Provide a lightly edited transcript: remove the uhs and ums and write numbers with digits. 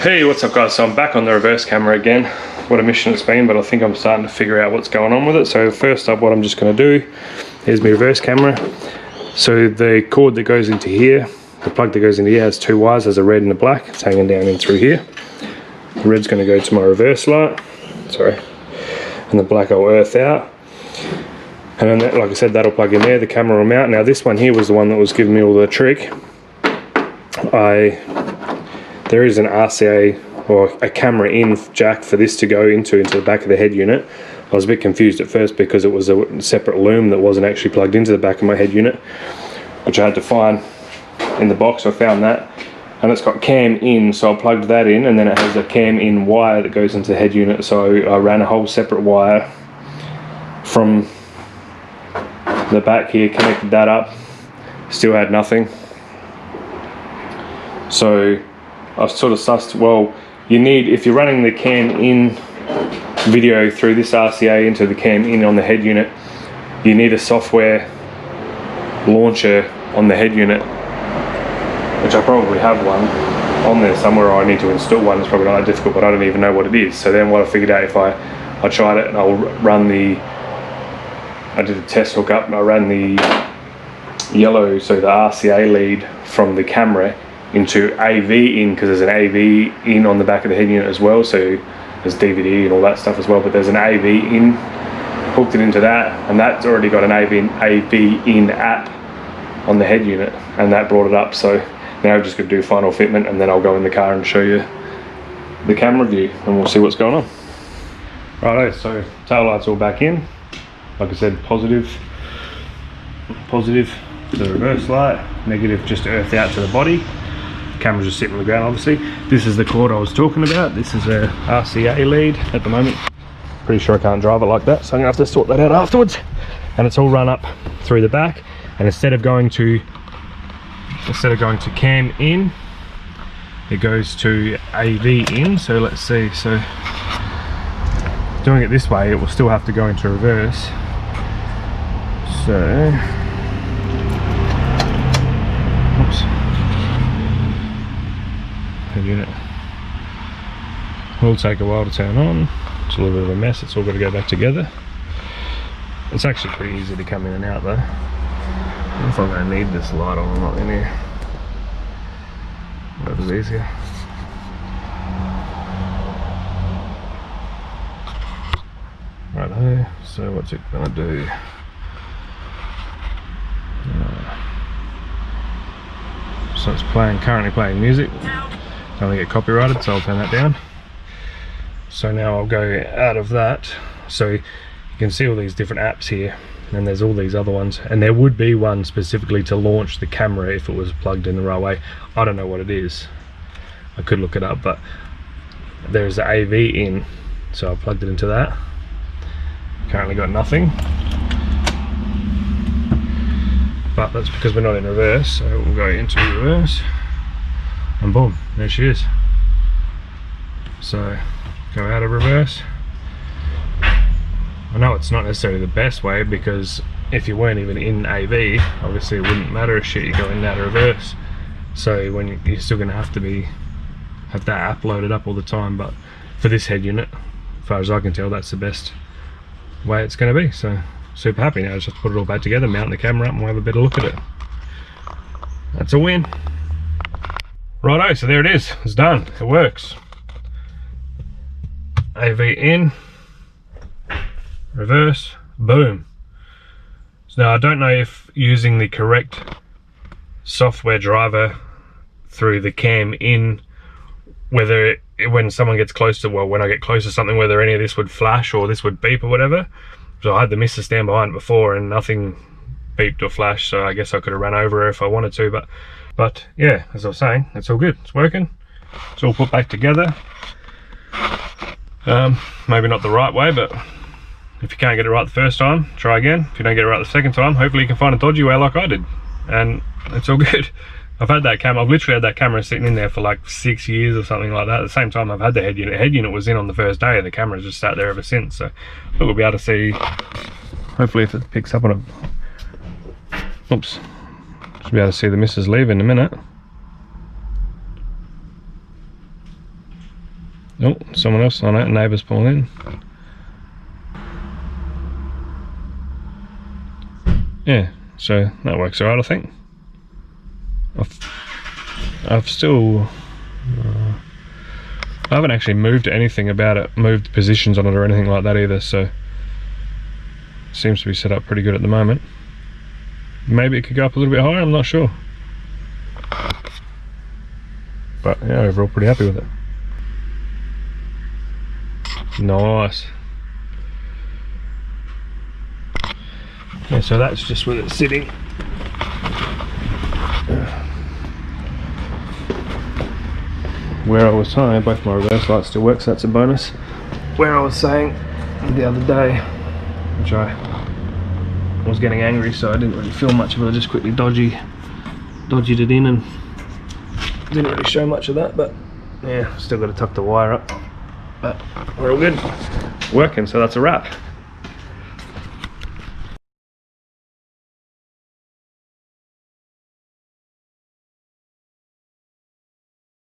Hey, what's up guys? So I'm back on the reverse camera again. What a mission it's been, but I think I'm starting to figure out what's going on with it. So first up, what I'm just going to do, here's my reverse camera. So the cord that goes into here, the plug that goes into here has two wires. There's a red and a black. It's hanging down in through here. The red's going to go to my reverse light, sorry, and the black I'll earth out. And then, like I said, that'll plug in there. The camera will mount. Now this one here was the one that was giving me all the trick. There is an RCA or a camera in jack for this to go into the back of the head unit. I was a bit confused at first because it was a separate loom that wasn't actually plugged into the back of my head unit, which I had to find in the box. I found that, and it's got cam in, so I plugged that in, and then it has a cam in wire that goes into the head unit. So I ran a whole separate wire from the back here, connected that up, still had nothing. So I've sort of sussed, well, you need, if you're running the cam in video through this RCA into the cam in on the head unit, you need a software launcher on the head unit, which I probably have one on there somewhere, or I need to install one. It's probably not that difficult, but I don't even know what it is. So then what I figured out, if I tried it and I'll run I did a test hookup and I ran the yellow, so the RCA lead from the camera into AV in, because there's an AV in on the back of the head unit as well, so there's DVD and all that stuff as well, but there's an AV in, hooked it into that, and that's already got an AV in app on the head unit, and that brought it up. So now I've just got to do final fitment, and then I'll go in the car and show you the camera view and we'll see what's going on. Righto, so tail light's all back in, like I said, positive to the reverse light, negative just earth out to the body. Camera's just sitting on the ground, obviously. This is the cord I was talking about. This is a RCA lead at the moment. Pretty sure I can't drive it like that, so I'm gonna have to sort that out afterwards. And it's all run up through the back, and instead of going to cam in, it goes to AV in. So let's see, so doing it this way, it will still have to go into reverse. So unit will take a while to turn on. It's a little bit of a mess. It's all got to go back together. It's actually pretty easy to come in and out though. I don't know if I'm going to need this light on or not in here. Whatever's easier. Righto, so what's it going to do? So it's currently playing music. Don't get copyrighted, so I'll turn that down. So now I'll go out of that. So you can see all these different apps here, and there's all these other ones, and there would be one specifically to launch the camera if it was plugged in the right way. I don't know what it is. I could look it up, but there's the AV in, so I plugged it into that. Currently got nothing, but that's because we're not in reverse, so we'll go into reverse. And boom, there she is. So go out of reverse. I know it's not necessarily the best way, because if you weren't even in AV, obviously it wouldn't matter a shit, you go in and out of reverse. So when you're still going to have that app loaded up all the time, but for this head unit, as far as I can tell, that's the best way it's going to be. So super happy now. Just put it all back together, mount the camera up, and we'll have a better look at it. That's a win. Righto, so there it is. It's done. It works. AV in, reverse, boom. So now I don't know if using the correct software driver through the cam in, whether when someone gets close to, well, when I get close to something, whether any of this would flash or this would beep or whatever. So I had the missus stand behind it before and nothing beeped or flashed, so I guess I could have run over her if I wanted to, but yeah, as I was saying, it's all good, it's working, it's all put back together. Maybe not the right way, but if you can't get it right the first time, try again. If you don't get it right the second time, hopefully you can find a dodgy way like I did, and it's all good. I've literally had that camera sitting in there for like 6 years or something like that. At the same time I've had the head unit. The head unit was in on the first day, and the camera's just sat there ever since, so we'll be able to see, hopefully if it picks up on it. Oops. Should be able to see the missus leave in a minute. Oh, someone else on it, neighbour's pulling in. Yeah, so that works alright, I think. I've still... I haven't actually moved anything about it, moved positions on it or anything like that either, so it seems to be set up pretty good at the moment. Maybe it could go up a little bit higher, I'm not sure. But yeah, overall pretty happy with it. Nice. Yeah, so that's just where it's sitting. Where I was saying, both my reverse lights still work, so that's a bonus. Where I was saying the other day, which I was getting angry, so I didn't really film much of it. I just quickly dodged it in and didn't really show much of that, but yeah, still got to tuck the wire up. But we're all good. Working, so that's a wrap.